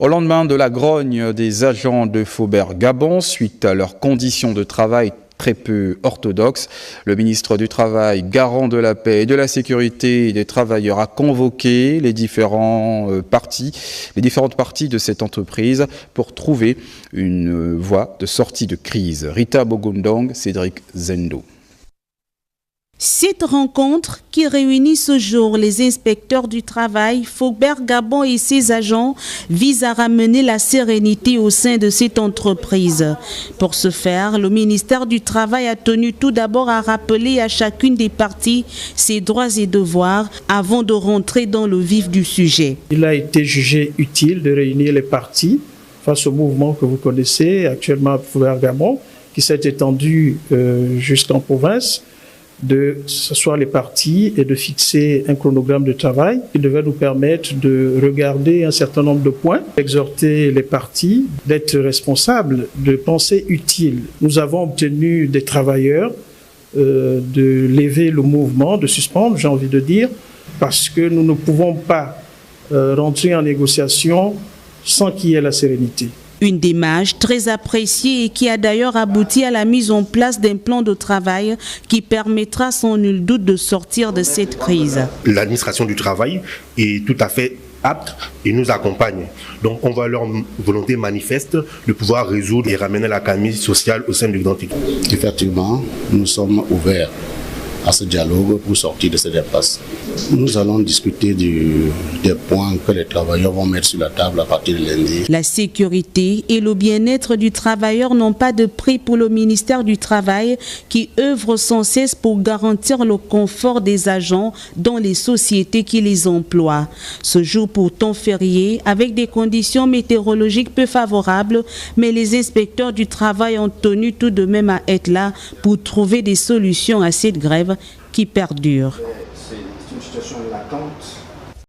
Au lendemain de la grogne des agents de Faubert-Gabon, suite à leurs conditions de travail très peu orthodoxes, le ministre du Travail, garant de la paix et de la sécurité des travailleurs, a convoqué les différentes parties de cette entreprise pour trouver une voie de sortie de crise. Rita Bogundong, Cédric Zendo. Cette rencontre qui réunit ce jour les inspecteurs du travail, Faubert-Gabon et ses agents vise à ramener la sérénité au sein de cette entreprise. Pour ce faire, le ministère du Travail a tenu tout d'abord à rappeler à chacune des parties ses droits et devoirs avant de rentrer dans le vif du sujet. Il a été jugé utile de réunir les parties face au mouvement que vous connaissez actuellement à Faubert-Gabon, qui s'est étendu jusqu'en province, de s'asseoir les parties et de fixer un chronogramme de travail qui devait nous permettre de regarder un certain nombre de points, exhorter les parties d'être responsables, de penser utile. Nous avons obtenu des travailleurs de lever le mouvement, de suspendre, j'ai envie de dire, parce que nous ne pouvons pas rentrer en négociation sans qu'il y ait la sérénité. Une démarche très appréciée et qui a d'ailleurs abouti à la mise en place d'un plan de travail qui permettra sans nul doute de sortir de cette crise. L'administration du travail est tout à fait apte et nous accompagne. Donc on voit leur volonté manifeste de pouvoir résoudre et ramener la calmie sociale au sein du Grand Équipe. Effectivement, nous sommes ouverts à ce dialogue pour sortir de cette impasse. Nous allons discuter des points que les travailleurs vont mettre sur la table à partir de lundi. La sécurité et le bien-être du travailleur n'ont pas de prix pour le ministère du Travail qui œuvre sans cesse pour garantir le confort des agents dans les sociétés qui les emploient. Ce jour pourtant férié avec des conditions météorologiques peu favorables, mais les inspecteurs du travail ont tenu tout de même à être là pour trouver des solutions à cette grève qui perdure. C'est une situation latente